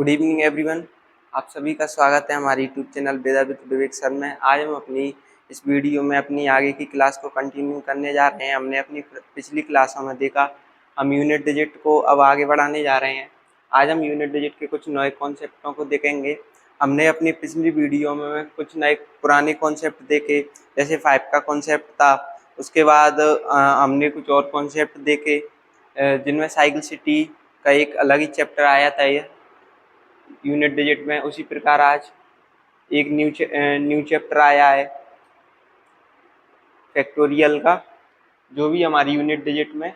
Good evening everyone. आप सभी का स्वागत है हमारे YouTube channel Veda with Vivek sir में। आज हम अपनी इस वीडियो में अपनी आगे की क्लास को कंटिन्यू करने जा रहे हैं। हमने अपनी पिछली क्लासों में देखा हम यूनिट डिजिट को अब आगे बढ़ाने जा रहे हैं। आज हम यूनिट डिजिट के कुछ नए कॉन्सेप्टों को देखेंगे। हमने अपनी पिछली वीडियो में कुछ नए पुराने कॉन्सेप्ट देखे, जैसे 5 का कॉन्सेप्ट था। उसके बाद हमने कुछ और कॉन्सेप्ट देखे जिनमें साइकिल सिटी का एक अलग ही चैप्टर आया था यूनिट डिजिट में। उसी प्रकार आज एक न्यू चैप्टर आया है फैक्टोरियल का, जो भी हमारी यूनिट डिजिट में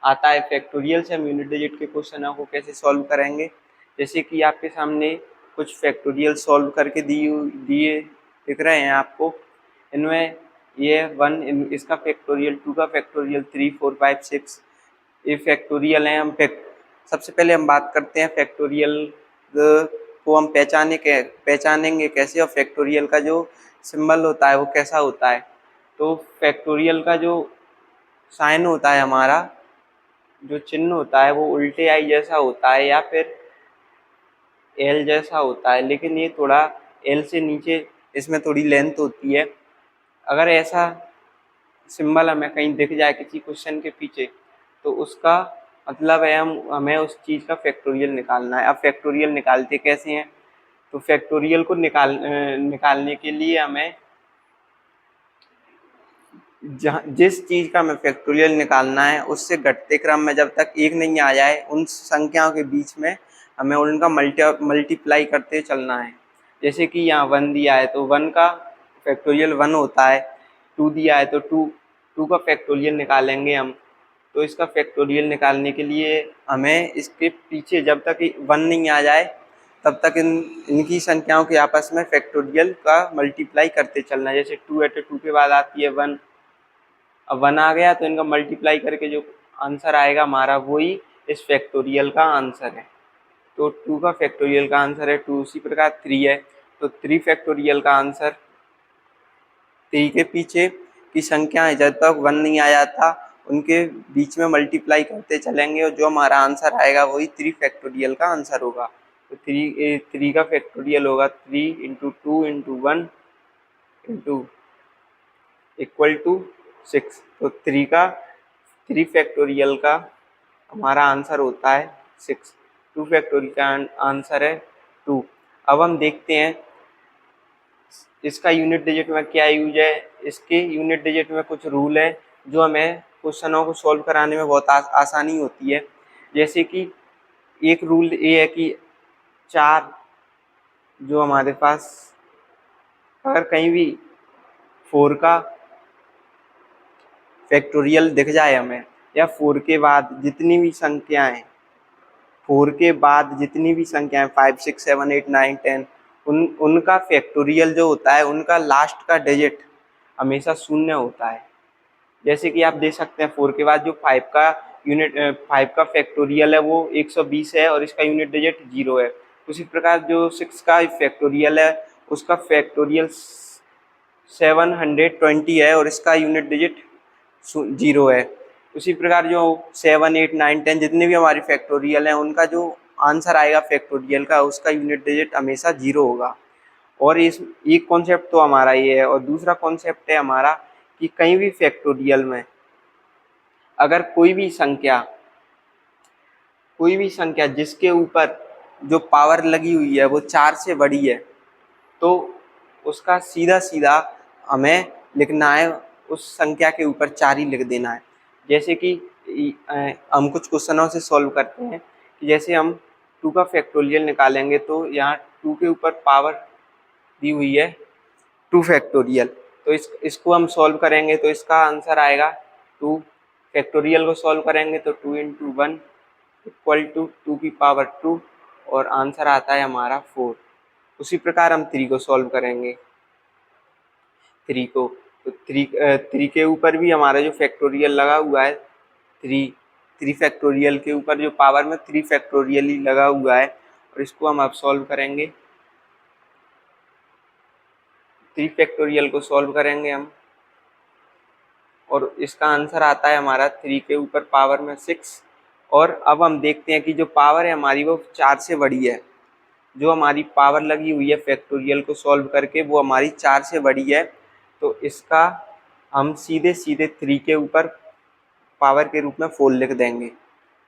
आता है। फैक्टोरियल से हम यूनिट डिजिट के क्वेश्चनों को कैसे सॉल्व करेंगे, जैसे कि आपके सामने कुछ फैक्टोरियल सॉल्व करके दिए दिख रहे हैं आपको। इनमें ये 1 इसका फैक्टोरियल, 2 का फैक्टोरियल, 3, 4, 5, 6 ये फैक्टोरियल हैं। सबसे पहले हम बात करते हैं फैक्टोरियल को हम पहचानेंगे कैसे, और फैक्टोरियल का जो सिंबल होता है वो कैसा होता है। तो फैक्टोरियल का जो साइन होता है, हमारा जो चिन्ह होता है, वो उल्टे आई जैसा होता है या फिर एल जैसा होता है, लेकिन ये थोड़ा एल से नीचे इसमें थोड़ी लेंथ होती है। अगर ऐसा सिंबल हमें कहीं दिख जाए किसी क्वेश्चन के पीछे, तो उसका मतलब है हमें उस चीज़ का फैक्टोरियल निकालना है। अब फैक्टोरियल निकालते कैसे हैं, तो फैक्टोरियल को निकालने के लिए हमें जिस चीज़ का हमें फैक्टोरियल निकालना है उससे घटते क्रम में जब तक एक नहीं आ जाए, उन संख्याओं के बीच में हमें उनका मल्टीप्लाई करते चलना है। जैसे कि यहाँ 1 दिया है तो 1 का फैक्टोरियल 1 होता है। 2 दिया है तो 2 का फैक्टोरियल निकालेंगे हम। तो इसका फैक्टोरियल निकालने के लिए हमें इसके पीछे जब तक 1 नहीं आ जाए तब तक इनकी संख्याओं के आपस में फैक्टोरियल का मल्टीप्लाई करते चलना है। जैसे 2 है तो 2 के बाद आती है 1। अब 1 आ गया तो इनका मल्टीप्लाई करके जो आंसर आएगा हमारा, वही इस फैक्टोरियल का आंसर है। तो 2 का फैक्टोरियल का आंसर है 2। उसी प्रकार 3 है तो 3 फैक्टोरियल का आंसर। 3 के पीछे की संख्या जब तक 1 नहीं आ जाता उनके बीच में मल्टीप्लाई करते चलेंगे, और जो हमारा आंसर आएगा वही 3 फैक्टोरियल का आंसर होगा। तो 3 का फैक्टोरियल होगा 3 × 2 × 1 = 6। तो 3 फैक्टोरियल का हमारा आंसर होता है 6। 2 फैक्टोरियल का आंसर है 2। अब हम देखते हैं इसका यूनिट डिजिट में क्या यूज है। इसके यूनिट डिजिट में कुछ रूल है जो हमें क्वेश्चनों को सॉल्व कराने में बहुत आसानी होती है। जैसे कि एक रूल ये है कि 4 जो हमारे पास, अगर कहीं भी 4 का फैक्टोरियल दिख जाए हमें, या 4 के बाद जितनी भी संख्याएं 5, 6, 7, 8, 9, 10 उनका फैक्टोरियल जो होता है, उनका लास्ट का डिजिट हमेशा 0 होता है। जैसे कि आप देख सकते हैं 4 के बाद जो 5 का फैक्टोरियल है वो 120 है और इसका यूनिट डिजिट 0 है। उसी प्रकार जो 6 का फैक्टोरियल है उसका फैक्टोरियल 720 है और इसका यूनिट डिजिट 0 है। उसी प्रकार जो 7, 8, 9, 10 जितने भी हमारी फैक्टोरियल हैं उनका जो आंसर आएगा फैक्टोरियल का, उसका यूनिट डिजिट हमेशा 0 होगा। और इस एक कॉन्सेप्ट तो हमारा ये है, और दूसरा कॉन्सेप्ट है हमारा कि कहीं भी फैक्टोरियल में अगर कोई भी संख्या जिसके ऊपर जो पावर लगी हुई है वो 4 से बड़ी है, तो उसका सीधा हमें लिखना है, उस संख्या के ऊपर 4 ही लिख देना है। जैसे कि हम कुछ क्वेश्चनों से सॉल्व करते हैं कि जैसे हम 2 का फैक्टोरियल निकालेंगे तो यहाँ 2 के ऊपर पावर दी हुई है 2 फैक्टोरियल। तो इसको हम सॉल्व करेंगे तो इसका आंसर आएगा 2। फैक्टोरियल को सॉल्व करेंगे तो 2 × 1 = 2 की पावर 2 और आंसर आता है हमारा 4। उसी प्रकार हम 3 को सॉल्व करेंगे। 3 के ऊपर भी हमारा जो फैक्टोरियल लगा हुआ है 3 फैक्टोरियल के ऊपर जो पावर में 3 फैक्टोरियल ही लगा हुआ है, और इसको हम अब सॉल्व करेंगे। 3 फैक्टोरियल को सॉल्व करेंगे हम और इसका आंसर आता है हमारा 3 के ऊपर पावर में 6। और अब हम देखते हैं कि जो पावर है हमारी वो 4 से बड़ी है, जो हमारी पावर लगी हुई है फैक्टोरियल को सॉल्व करके वो हमारी 4 से बड़ी है, तो इसका हम सीधे सीधे 3 के ऊपर पावर के रूप में 4 लिख देंगे।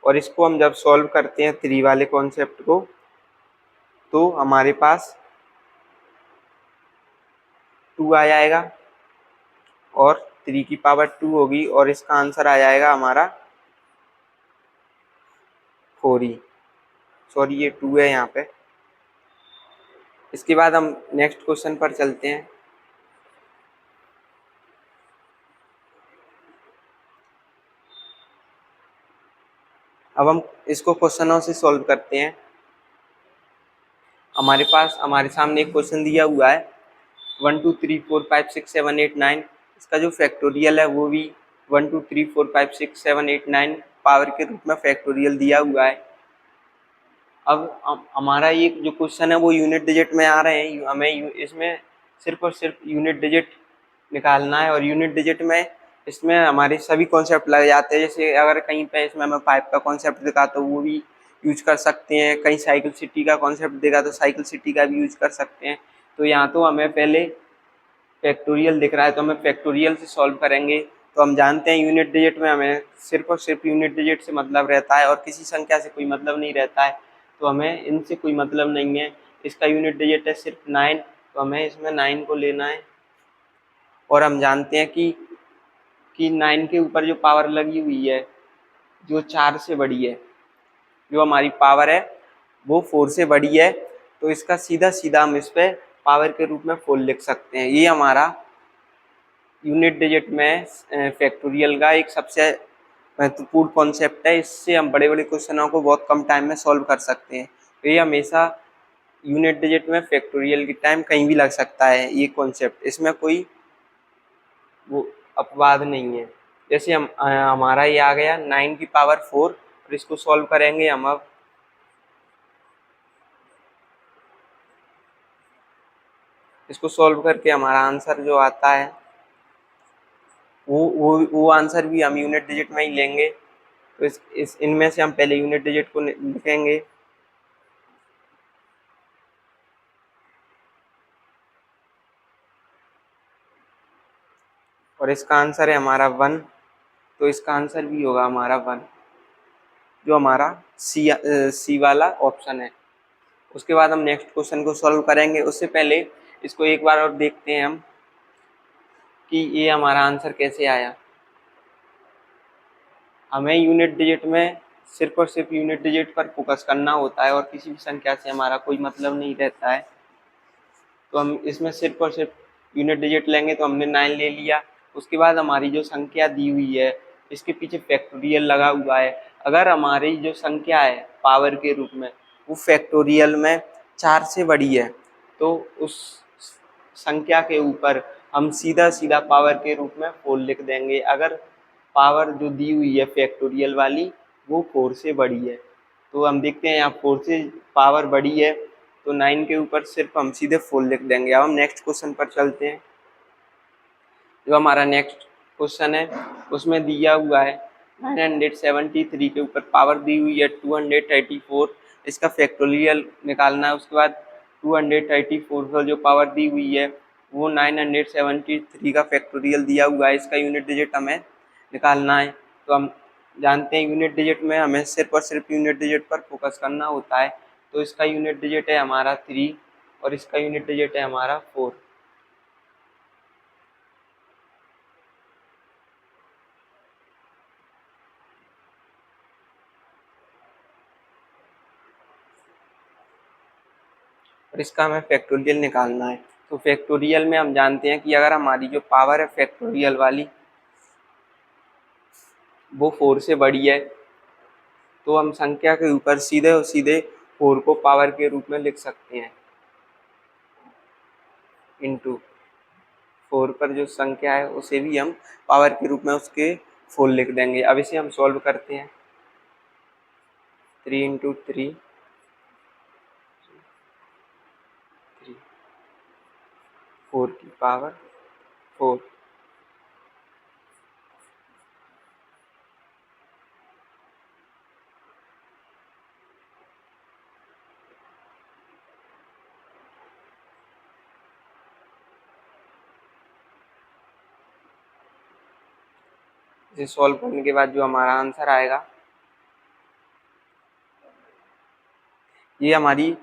और इसको हम जब सॉल्व करते हैं 3 वाले कॉन्सेप्ट को, तो हमारे पास 2 आ जाएगा और 3 की पावर 2 होगी और इसका आंसर आ जाएगा हमारा 4 ही। सॉरी, ये 2 है यहाँ पे। इसके बाद हम नेक्स्ट क्वेश्चन पर चलते हैं। अब हम इसको क्वेश्चनों से सॉल्व करते हैं। हमारे सामने एक क्वेश्चन दिया हुआ है 1 2 3 4 5 6 7 8 9। इसका जो फैक्टोरियल है वो भी 1 2 3 4 5 6 7 8 9 पावर के रूप में फैक्टोरियल दिया हुआ है। अब हमारा ये जो क्वेश्चन है वो यूनिट डिजिट में आ रहे हैं, हमें इसमें सिर्फ और सिर्फ यूनिट डिजिट निकालना है। और यूनिट डिजिट में इसमें हमारे सभी कॉन्सेप्ट लग जाते हैं। जैसे अगर कहीं पे इसमें हमें पाइप का कॉन्सेप्ट दिखा तो वो भी यूज कर सकते हैं, कहीं साइकिल सिटी का कॉन्सेप्ट देखा तो साइकिल सिटी का भी यूज कर सकते हैं। तो यहाँ तो हमें पहले फैक्टोरियल दिख रहा है तो हमें फैक्टोरियल से सॉल्व करेंगे। तो हम जानते हैं यूनिट डिजिट में हमें सिर्फ और सिर्फ यूनिट डिजिट से मतलब रहता है और किसी संख्या से कोई मतलब नहीं रहता है, तो हमें इनसे कोई मतलब नहीं है। इसका यूनिट डिजिट है सिर्फ 9, तो हमें इसमें 9 को लेना है। और हम जानते हैं कि 9 के ऊपर जो पावर लगी हुई है जो 4 से बड़ी है, जो हमारी पावर है वो 4 से बड़ी है, तो इसका सीधा सीधा हम इस पे पावर के रूप में 4 लिख सकते हैं। ये हमारा यूनिट डिजिट में फैक्टोरियल का एक सबसे महत्वपूर्ण कॉन्सेप्ट है। इससे हम बड़े बड़े क्वेश्चनों को बहुत कम टाइम में सॉल्व कर सकते हैं। तो ये हमेशा यूनिट डिजिट में फैक्टोरियल की टाइम कहीं भी लग सकता है, ये कॉन्सेप्ट, इसमें कोई वो अपवाद नहीं है। जैसे हमारा ये आ गया 9 की पावर 4 और इसको सॉल्व करेंगे हम। अब इसको सॉल्व करके हमारा आंसर जो आता है वो आंसर भी हम यूनिट डिजिट में ही लेंगे। तो इस इनमें से हम पहले यूनिट डिजिट को लिखेंगे। और इसका आंसर है हमारा 1, तो इसका आंसर भी होगा हमारा 1, जो हमारा सी वाला ऑप्शन है। उसके बाद हम नेक्स्ट क्वेश्चन को सॉल्व करेंगे। उससे पहले इसको एक बार और देखते हैं हम कि ये हमारा आंसर कैसे आया। हमें यूनिट डिजिट में सिर्फ और सिर्फ यूनिट डिजिट पर फोकस करना होता है और किसी भी संख्या से हमारा कोई मतलब नहीं रहता है। तो हम इसमें सिर्फ और सिर्फ यूनिट डिजिट लेंगे, तो हमने 9 ले लिया। उसके बाद हमारी जो संख्या दी हुई है इसके पीछे फैक्टोरियल लगा हुआ है। अगर हमारी जो संख्या है पावर के रूप में वो फैक्टोरियल में 4 से बड़ी है, तो उस संख्या के ऊपर हम सीधा सीधा पावर के रूप में 4 लिख देंगे। अगर पावर जो दी हुई है फैक्टोरियल वाली वो 4 से बड़ी है, तो हम देखते हैं यहाँ 4 से पावर बड़ी है, तो 9 के ऊपर सिर्फ हम सीधे 4 लिख देंगे। अब हम नेक्स्ट क्वेश्चन पर चलते हैं। जो हमारा नेक्स्ट क्वेश्चन है उसमें दिया हुआ है 973 के ऊपर पावर दी हुई है 234, इसका फैक्टोरियल निकालना है। उसके बाद 234 पर जो पावर दी हुई है वो 973 का फैक्टोरियल दिया हुआ है, इसका यूनिट डिजिट हमें निकालना है। तो हम जानते हैं यूनिट डिजिट में हमें सिर्फ और सिर्फ यूनिट डिजिट पर फोकस करना होता है। तो इसका यूनिट डिजिट है हमारा 3 और इसका यूनिट डिजिट है हमारा 4। और इसका हमें फैक्टोरियल निकालना है। तो फैक्टोरियल में हम जानते हैं कि अगर हमारी जो पावर है फैक्टोरियल वाली वो 4 से बड़ी है, तो हम संख्या के ऊपर सीधे और सीधे 4 को पावर के रूप में लिख सकते हैं। इंटू 4 पर जो संख्या है उसे भी हम पावर के रूप में उसके 4 लिख देंगे। अब इसे हम सॉल्व करते हैं। 3 इंटू 3 4 की पावर 4। इसे सॉल्व करने के बाद जो हमारा आंसर आएगा, ये हमारी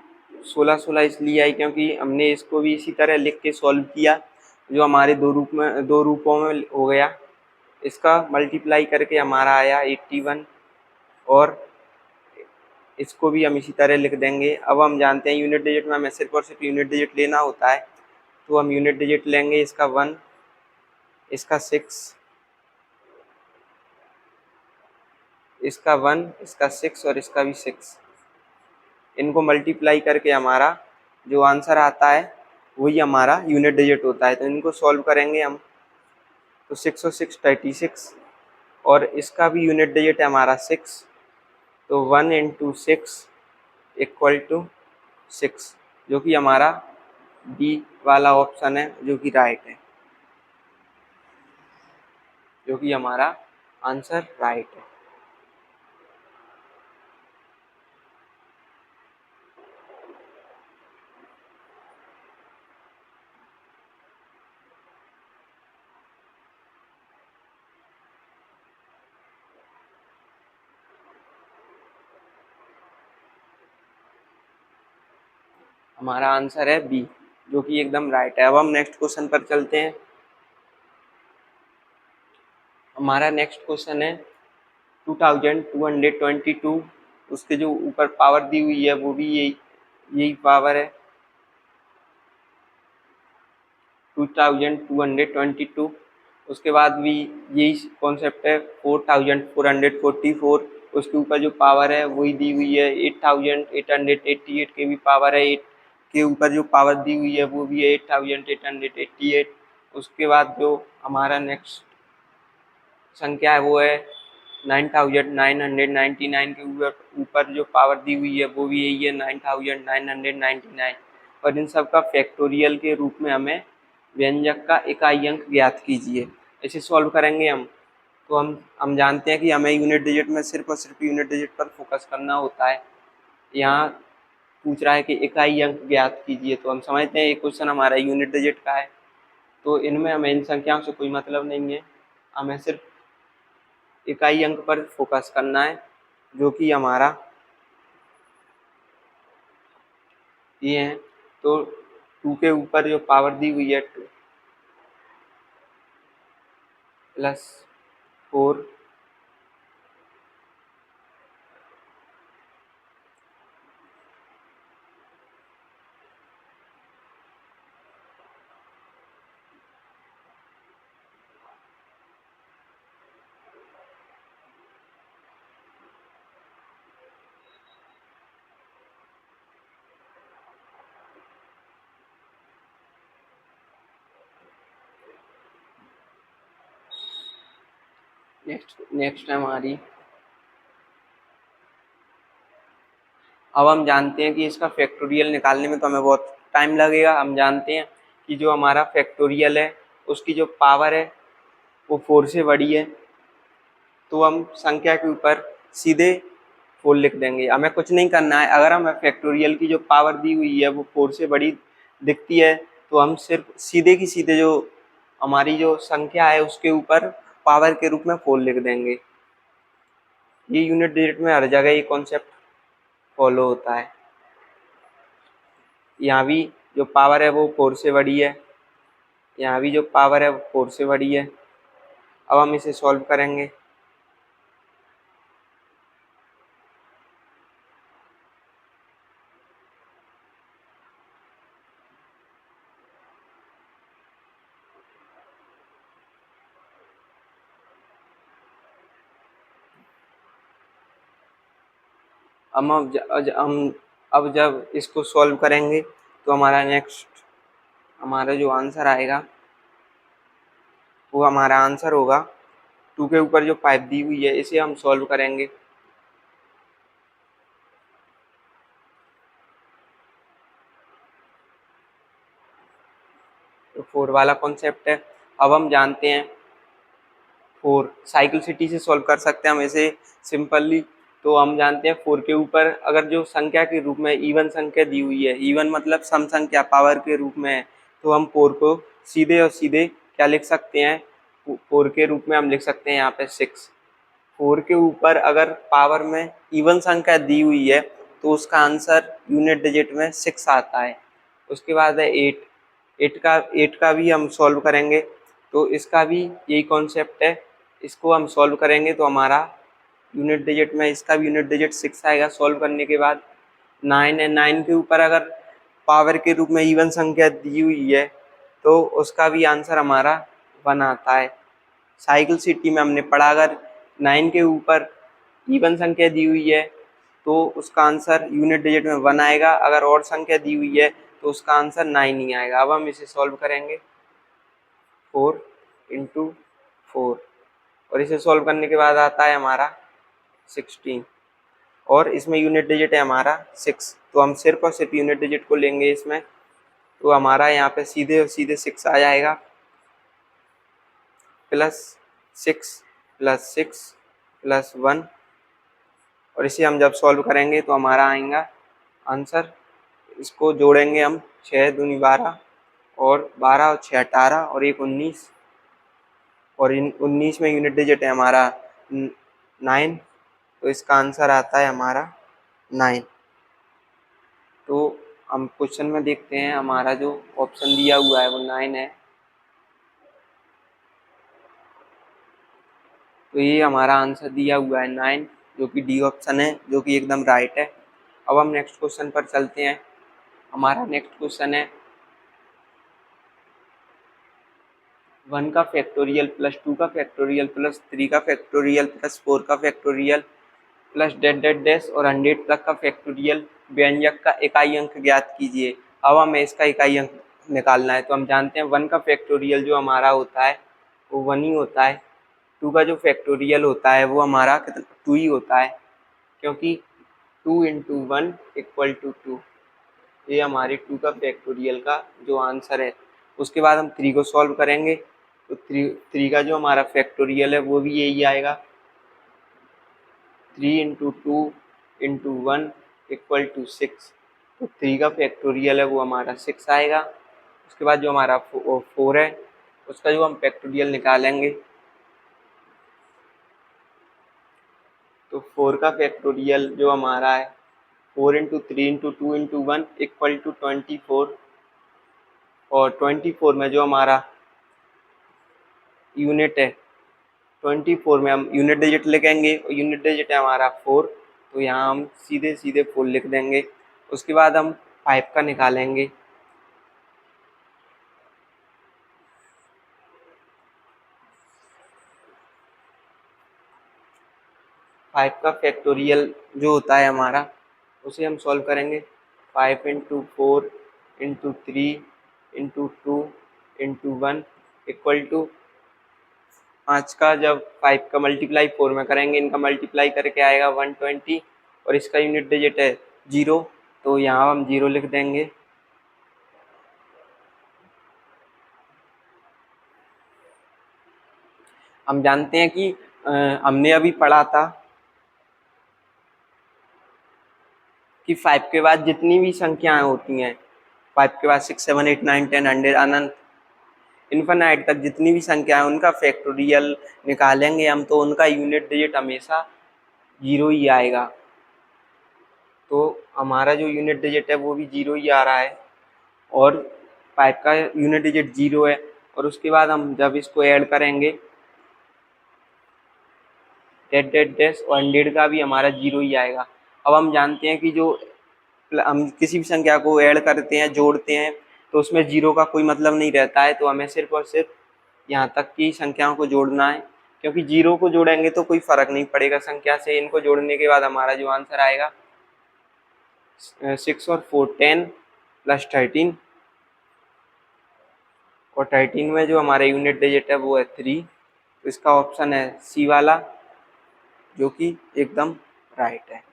16 इसलिए आई क्योंकि हमने इसको भी इसी तरह लिख के सॉल्व किया, जो हमारे दो रूपों में हो गया। इसका मल्टीप्लाई करके हमारा आया 81, और इसको भी हम इसी तरह लिख देंगे। अब हम जानते हैं यूनिट डिजिट में हमें सिर्फ और सिर्फ यूनिट डिजिट लेना होता है, तो हम यूनिट डिजिट लेंगे। इसका 1, इसका 6, इसका 1, इसका 6 और इसका भी 6। इनको मल्टीप्लाई करके हमारा जो आंसर आता है वही हमारा यूनिट डिजिट होता है। तो इनको सॉल्व करेंगे हम, तो 6 और 6 36, और इसका भी यूनिट डिजिट है हमारा 6, तो 1 × 6 = 6, जो कि हमारा डी वाला ऑप्शन है, जो कि राइट है, जो कि हमारा आंसर राइट है। हमारा आंसर है बी, जो कि एकदम राइट है। अब हम नेक्स्ट क्वेश्चन पर चलते हैं। हमारा नेक्स्ट क्वेश्चन है 2222, उसके जो ऊपर पावर दी हुई है वो भी यही पावर है, 2222। उसके बाद भी यही कॉन्सेप्ट है 4444, उसके ऊपर जो पावर है वही दी हुई है। 8888 के भी पावर है, 8 के ऊपर जो पावर दी हुई है वो भी है 8888। उसके बाद जो हमारा नेक्स्ट संख्या है वो है 9999 के ऊपर जो पावर दी हुई है वो भी यही है 9999। और इन सब का फैक्टोरियल के रूप में हमें व्यंजक का इकाई अंक ज्ञात कीजिए। इसे सॉल्व करेंगे हम, तो हम जानते हैं कि हमें यूनिट डिजिट में सिर्फ और सिर्फ यूनिट डिजिट पर फोकस करना होता है। यहाँ पूछ रहा है कि इकाई अंक ज्ञात कीजिए, तो हम समझते हैं ये क्वेश्चन हमारा यूनिट डिजिट का है, तो इनमें हमें इन संख्याओं से कोई मतलब नहीं है, हमें सिर्फ इकाई अंक पर फोकस करना है, जो कि हमारा ये है। तो 2 के ऊपर जो पावर दी हुई है 2 + 4, नेक्स्ट है हमारी। अब हम जानते हैं कि इसका फैक्टोरियल निकालने में तो हमें बहुत टाइम लगेगा। हम जानते हैं कि जो हमारा फैक्टोरियल है उसकी जो पावर है वो 4 से बड़ी है, तो हम संख्या के ऊपर सीधे 4 लिख देंगे, हमें कुछ नहीं करना है। अगर हमें फैक्टोरियल की जो पावर दी हुई है वो 4 से बड़ी दिखती है, तो हम सिर्फ सीधे की सीधे जो हमारी जो संख्या है उसके ऊपर पावर के रूप में 4 लिख देंगे। ये यूनिट डिजिट में हर जगह ये कॉन्सेप्ट फॉलो होता है। यहाँ भी जो पावर है वो 4 से बड़ी है, यहाँ भी जो पावर है वो 4 से बड़ी है। अब हम इसे सॉल्व करेंगे। अब जब इसको सॉल्व करेंगे तो हमारा जो आंसर आएगा वो हमारा आंसर होगा 2 के ऊपर जो 5 दी हुई है इसे हम सॉल्व करेंगे। तो 4 वाला कॉन्सेप्ट है। अब हम जानते हैं 4 साइकिल सिटी से सॉल्व कर सकते हैं हम इसे सिंपली। तो हम जानते हैं 4 के ऊपर अगर जो संख्या के रूप में इवन संख्या दी हुई है, इवन मतलब सम संख्या पावर के रूप में है, तो हम 4 को सीधे और सीधे क्या लिख सकते हैं, 4 के रूप में हम लिख सकते हैं यहाँ पे 6। 4 के ऊपर अगर पावर में इवन संख्या दी हुई है तो उसका आंसर यूनिट डिजिट में 6 आता है। उसके बाद है 8 का भी हम सॉल्व करेंगे, तो इसका भी यही कॉन्सेप्ट है। इसको हम सॉल्व करेंगे तो हमारा यूनिट डिजिट में इसका भी यूनिट डिजिट 6 आएगा। सॉल्व करने के बाद 9 है, 9 के ऊपर अगर पावर के रूप में इवन संख्या दी हुई है तो उसका भी आंसर हमारा 1 आता है। साइकिल सिटी में हमने पढ़ा, अगर 9 के ऊपर इवन संख्या दी हुई है तो उसका आंसर यूनिट डिजिट में 1 आएगा, अगर और संख्या दी हुई है तो उसका आंसर 9 ही आएगा। अब हम इसे सॉल्व करेंगे 4 इंटू 4 और इसे सॉल्व करने के बाद आता है हमारा 16 और इसमें यूनिट डिजिट है हमारा 6, तो हम सिर्फ और सिर्फ यूनिट डिजिट को लेंगे इसमें, तो हमारा यहाँ पे सीधे और सीधे 6 आ जाएगा, प्लस 6 प्लस 6 प्लस 1 और इसे हम जब सॉल्व करेंगे तो हमारा आएगा आंसर। इसको जोड़ेंगे हम 6 दूनी 12 और 12 और 6 18 और 1 19 और इन 19 में यूनिट डिजिट है हमारा 9, तो इसका आंसर आता है हमारा 9। तो हम क्वेश्चन में देखते हैं हमारा जो ऑप्शन दिया हुआ है वो 9 है, तो ये हमारा आंसर दिया हुआ है 9, जो कि डी ऑप्शन है, जो कि एकदम राइट है। अब हम नेक्स्ट क्वेश्चन पर चलते हैं। हमारा नेक्स्ट क्वेश्चन है 1 का फैक्टोरियल प्लस 2 का फैक्टोरियल प्लस 3 का फैक्टोरियल प्लस 4 का factorial plus dot dot dash और 100 तक का फैक्टोरियल व्यंजक का इकाई अंक ज्ञात कीजिए। अब हमें इसका इकाई अंक निकालना है, तो हम जानते हैं 1 का फैक्टोरियल जो हमारा होता है वो 1 ही होता है। 2 का जो फैक्टोरियल होता है वो हमारा 2 ही होता है, क्योंकि 2 इंटू 1 इक्वल टू 2, ये हमारे 2 का फैक्टोरियल का जो आंसर है। उसके बाद हम 3 को सॉल्व करेंगे, तो 3 का जो हमारा फैक्टोरियल है वो भी यही आएगा, 3 इंटू 2 इंटू 1 इक्वल टू 6, तो 3 का फैक्टोरियल है वो हमारा 6 आएगा। उसके बाद जो हमारा 4 है उसका जो हम फैक्टोरियल निकालेंगे, तो 4 का फैक्टोरियल जो हमारा है 4 into 3 into 2 into 1 equal to 24 और 24 में जो हमारा यूनिट है 24 में हम यूनिट डिजिट लिखेंगे और यूनिट डिजिट है हमारा 4, तो यहाँ हम सीधे सीधे 4 लिख देंगे। उसके बाद हम 5 का निकालेंगे, फाइव का फैक्टोरियल जो होता है हमारा उसे हम सॉल्व करेंगे। 5 into 4 into 3 into 2 into 1 equal to 5 का जब 5 का मल्टीप्लाई 4 में करेंगे, इनका मल्टीप्लाई करके आएगा 120 और इसका यूनिट डिजिट है 0, तो यहाँ हम 0 लिख देंगे। हम जानते हैं कि हमने अभी पढ़ा था कि 5 के बाद जितनी भी संख्याएं होती हैं, 5 के बाद 6 7 8 9 10 100 अनंत इन्फिनाइट तक जितनी भी संख्या है उनका फैक्टोरियल निकालेंगे हम, तो उनका यूनिट डिजिट हमेशा 0 ही आएगा। तो हमारा जो यूनिट डिजिट है वो भी 0 ही आ रहा है और 5 का यूनिट डिजिट 0 है, और उसके बाद हम जब इसको ऐड करेंगे डेट डेट डैश और 100 का भी हमारा 0 ही आएगा। अब हम जानते हैं कि जो हम किसी भी संख्या को ऐड करते हैं, जोड़ते हैं, तो उसमें 0 का कोई मतलब नहीं रहता है, तो हमें सिर्फ और सिर्फ यहाँ तक की संख्याओं को जोड़ना है, क्योंकि 0 को जोड़ेंगे तो कोई फर्क नहीं पड़ेगा संख्या से। इनको जोड़ने के बाद हमारा जो आंसर आएगा 6 और 4 10 प्लस 13 और 13 में जो हमारा यूनिट डिजिट है वो है 3, तो इसका ऑप्शन है सी वाला, जो कि एकदम राइट है।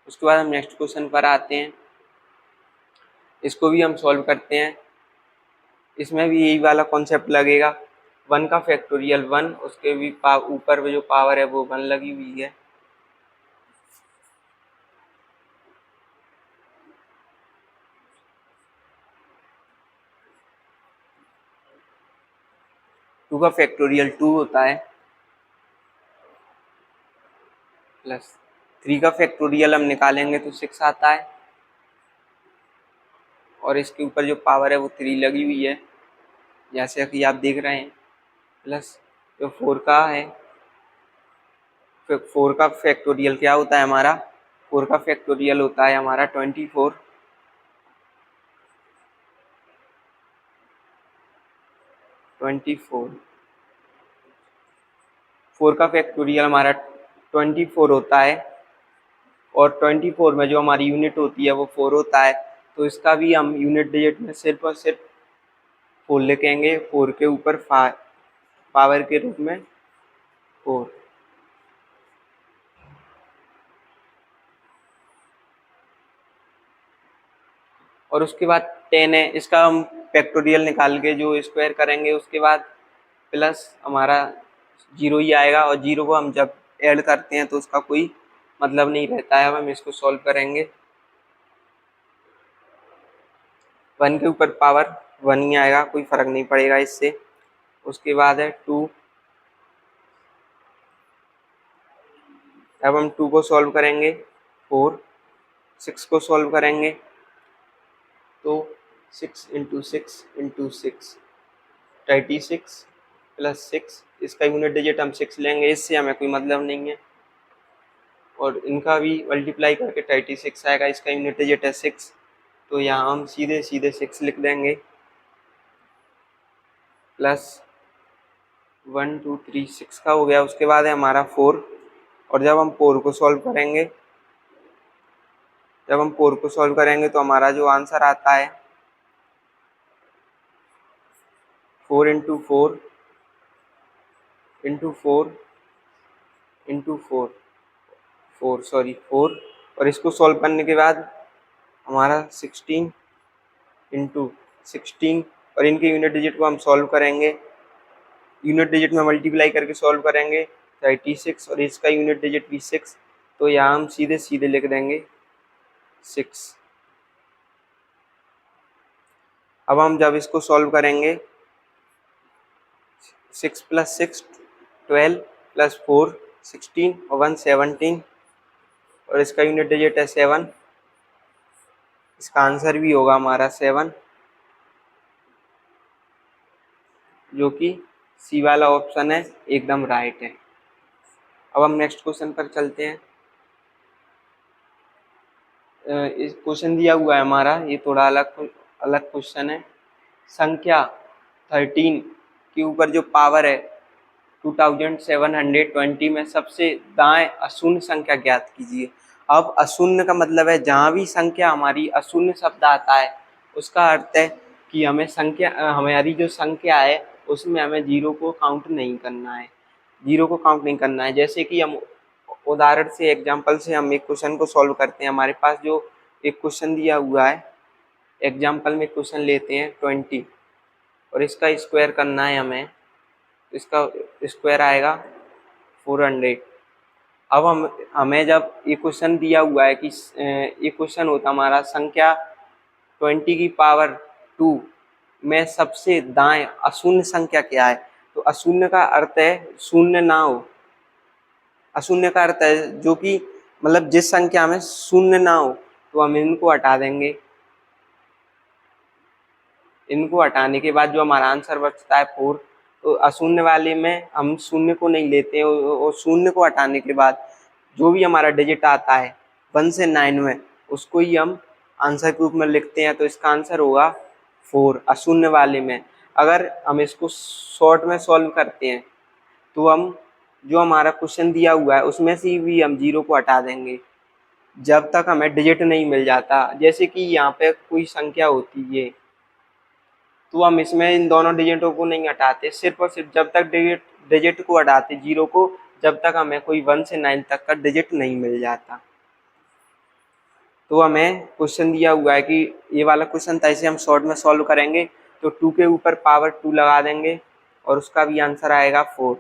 उसके बाद हम नेक्स्ट क्वेश्चन पर आते हैं। इसको भी हम सॉल्व करते हैं। इसमें भी यही वाला कॉन्सेप्ट लगेगा, 1 का फैक्टोरियल 1, उसके भी ऊपर में जो पावर है वो 1 लगी हुई है। 2 का फैक्टोरियल 2 होता है, प्लस 3 का फैक्टोरियल हम निकालेंगे तो 6 आता है, और इसके ऊपर जो पावर है वो 3 लगी हुई है जैसे कि आप देख रहे हैं, प्लस जो 4 का है, 4 का फैक्टोरियल क्या होता है हमारा, 4 का फैक्टोरियल होता है हमारा 24, 4 का फैक्टोरियल हमारा 24 होता है, और 24 में जो हमारी यूनिट होती है वो 4 होता है, तो इसका भी हम यूनिट डिजिट में सिर्फ और सिर्फ 4 लिखेंगे, 4 के ऊपर पावर के रूप में 4। और उसके बाद 10 है, इसका हम फैक्टोरियल निकाल के जो स्क्वायर करेंगे उसके बाद प्लस हमारा 0 ही आएगा, और 0 को हम जब ऐड करते हैं तो उसका कोई मतलब नहीं रहता है। अब हम इसको सॉल्व करेंगे, 1 के ऊपर पावर 1 ही आएगा, कोई फर्क नहीं पड़ेगा इससे। उसके बाद है 2, अब हम 2 को सॉल्व करेंगे 4, 6 को सॉल्व करेंगे तो 6 इंटू 6 इंटू 6 36 प्लस 6, इसका यूनिट डिजिट हम 6 लेंगे, इससे हमें कोई मतलब नहीं है, और इनका भी मल्टीप्लाई करके 36 आएगा, इसका यूनिट डिजिट है 6, तो यहाँ हम सीधे सीधे 6 लिख देंगे, प्लस 1 2 3 6 का हो गया। उसके बाद है हमारा 4, और जब हम 4 को सॉल्व करेंगे तो हमारा जो आंसर आता है 4 इंटू 4 इंटू 4 इंटू 4 4, और इसको सॉल्व करने के बाद हमारा 16 इंटू 16, और इनके यूनिट डिजिट को हम सॉल्व करेंगे, यूनिट डिजिट में मल्टीप्लाई करके सॉल्व करेंगे 36, और इसका यूनिट डिजिट भी 6, तो यहाँ हम सीधे सीधे लिख देंगे 6। अब हम जब इसको सॉल्व करेंगे 6 प्लस 6 12 प्लस 4 16 और 1 17, और इसका यूनिट डिजिट है 7, इसका आंसर भी होगा हमारा 7, जो कि सी वाला ऑप्शन है एकदम राइट है। अब हम नेक्स्ट क्वेश्चन पर चलते हैं। इस क्वेश्चन दिया हुआ है हमारा, ये थोड़ा अलग क्वेश्चन है। संख्या 13 के ऊपर जो पावर है 2720 में सबसे दाएं अशून्य संख्या ज्ञात कीजिए। अब अशून्य का मतलब है जहाँ भी संख्या हमारी अशून्य शब्द आता है उसका अर्थ है कि हमारी जो संख्या है उसमें हमें जीरो को काउंट नहीं करना है। जैसे कि हम उदाहरण से एग्जांपल से हम एक क्वेश्चन को सॉल्व करते हैं। हमारे पास जो एक क्वेश्चन दिया हुआ है, एग्जांपल में क्वेश्चन लेते हैं 20, और इसका स्क्वायर करना है हमें, इसका स्क्वायर आएगा 400। अब हमें जब ये क्वेश्चन दिया हुआ है कि ये क्वेश्चन होता हमारा संख्या 20 की पावर 2 में सबसे दाएं अशून्य संख्या क्या है, तो अशून्य का अर्थ है शून्य ना हो। अशून्य का अर्थ है जो कि मतलब जिस संख्या में शून्य ना हो, तो हम इनको हटा देंगे। इनको हटाने के बाद जो हमारा आंसर बचता है 4, तो अशून्य वाले में हम शून्य को नहीं लेते हैं, और शून्य को हटाने के बाद जो भी हमारा डिजिट आता है 1 से 9 में, उसको ही हम आंसर के रूप में लिखते हैं, तो इसका आंसर होगा 4 अशून्य वाले में। अगर हम इसको शॉर्ट में सॉल्व करते हैं तो हम जो हमारा क्वेश्चन दिया हुआ है उसमें से भी हम 0 को हटा देंगे जब तक हमें डिजिट नहीं मिल जाता। जैसे कि यहाँ पे कोई संख्या होती है तो हम इसमें इन दोनों डिजिटों को नहीं हटाते, सिर्फ और सिर्फ जब तक डिजिट को हटाते 0 को, जब तक हमें कोई 1 से 9 तक का डिजिट नहीं मिल जाता। तो हमें क्वेश्चन दिया हुआ है कि ये वाला क्वेश्चन था, इसे हम शॉर्ट में सॉल्व करेंगे तो 2 के ऊपर पावर 2 लगा देंगे और उसका भी आंसर आएगा 4,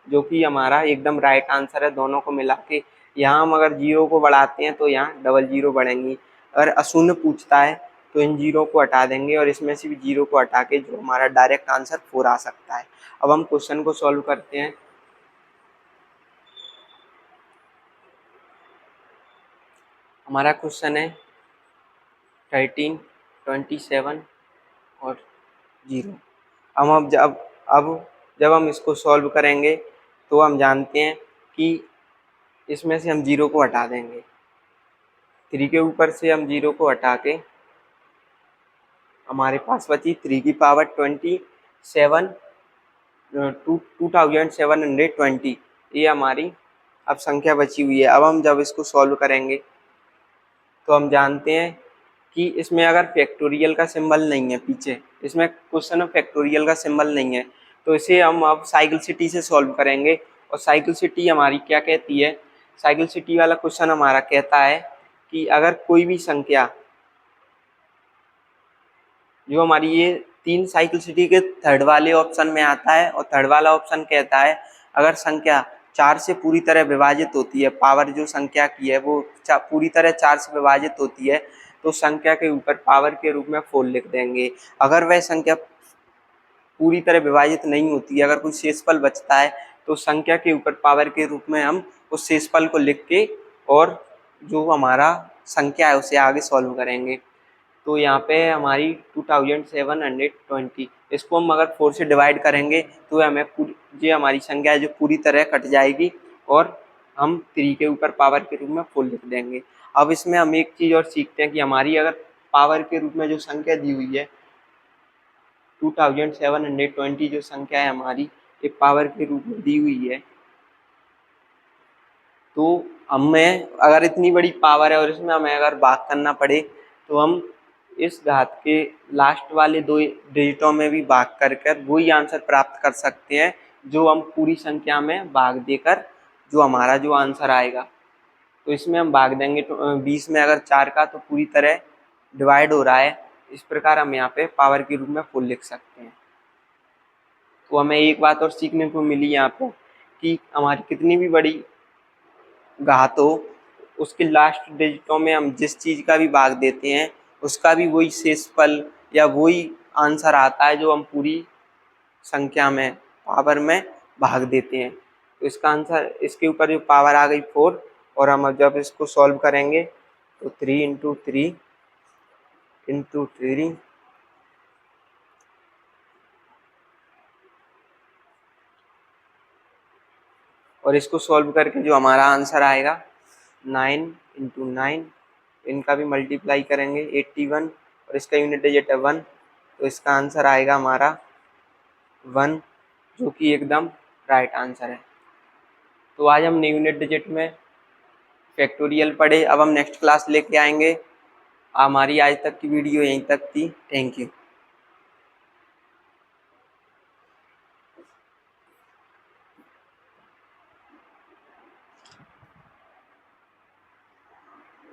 जो कि हमारा एकदम राइट आंसर है दोनों को मिला के। यहाँ हम अगर 0 को बढ़ाते हैं तो यहाँ डबल 0 बढ़ेंगी। अगर अशून्य पूछता है तो इन जीरो को हटा देंगे और इसमें से भी जीरो को हटा के जो हमारा डायरेक्ट आंसर 4 आ सकता है। अब हम क्वेश्चन को सॉल्व करते हैं। हमारा क्वेश्चन है 13, 27 और 0। अब जब हम इसको सॉल्व करेंगे तो हम जानते हैं कि इसमें से हम 0 को हटा देंगे। 3 के ऊपर से हम 0 को हटा के हमारे पास बची 3 की पावर 27 2720। ये हमारी अब संख्या बची हुई है। अब हम जब इसको सॉल्व करेंगे तो हम जानते हैं कि इसमें अगर फैक्टोरियल का सिंबल नहीं है, पीछे इसमें क्वेश्चन में फैक्टोरियल का सिंबल नहीं है, तो इसे हम अब साइकिल सिटी से सॉल्व करेंगे। और साइकिल सिटी हमारी क्या कहती है, साइकिल सिटी वाला क्वेश्चन हमारा कहता है कि अगर कोई भी संख्या, जो हमारी ये 3 साइकिल सिटी के थर्ड वाले ऑप्शन में आता है, और थर्ड वाला ऑप्शन कहता है अगर संख्या 4 से पूरी तरह विभाजित होती है, पावर जो संख्या की है वो पूरी तरह 4 से विभाजित होती है, तो संख्या के ऊपर पावर के रूप में 4 लिख देंगे। अगर वह संख्या पूरी तरह विभाजित नहीं होती है, अगर कोई शेषफल बचता है, तो संख्या के ऊपर पावर के रूप में हम उस शेषफल को लिख के और जो हमारा संख्या है उसे आगे सॉल्व करेंगे। तो यहाँ पे हमारी 2720, इसको हम अगर 4 से डिवाइड करेंगे तो हमें ये हमारी संख्या है जो पूरी तरह कट जाएगी और हम 3 के ऊपर पावर के रूप में 4 लिख देंगे। अब इसमें हम एक चीज़ और सीखते हैं कि हमारी अगर पावर के रूप में जो संख्या दी हुई है 2720 जो संख्या है हमारी, ये पावर के रूप में दी हुई है, तो हमें अगर इतनी बड़ी पावर है और इसमें हमें अगर भाग करना पड़े तो हम इस घात के लास्ट वाले 2 डिजिटों में भी भाग कर वही आंसर प्राप्त कर सकते हैं जो हम पूरी संख्या में भाग देकर जो हमारा जो आंसर आएगा। तो इसमें हम भाग देंगे तो 20 में अगर 4 का तो पूरी तरह डिवाइड हो रहा है, इस प्रकार हम यहाँ पे पावर के रूप में 4 लिख सकते हैं। तो हमें एक बात और सीखने को मिली यहाँ पे कि हमारी कितनी भी बड़ी घात हो, उसके लास्ट डिजिटों में हम जिस चीज़ का भी भाग देते हैं उसका भी वही शेषफल या वही आंसर आता है जो हम पूरी संख्या में पावर में भाग देते हैं। तो इसका आंसर, इसके ऊपर जो पावर आ गई 4, और हम जब इसको सॉल्व करेंगे तो 3 इंटू 3 इंटू 3 और इसको सॉल्व करके जो हमारा आंसर आएगा 9 इंटू 9, इनका भी मल्टीप्लाई करेंगे 81, और इसका यूनिट डिजिट है 1, तो इसका आंसर आएगा हमारा 1, जो कि एकदम राइट आंसर है। तो आज हमने यूनिट डिजिट में फैक्टोरियल पढ़े। अब हम नेक्स्ट क्लास लेके आएंगे। हमारी आज तक की वीडियो यहीं तक थी। Thank you.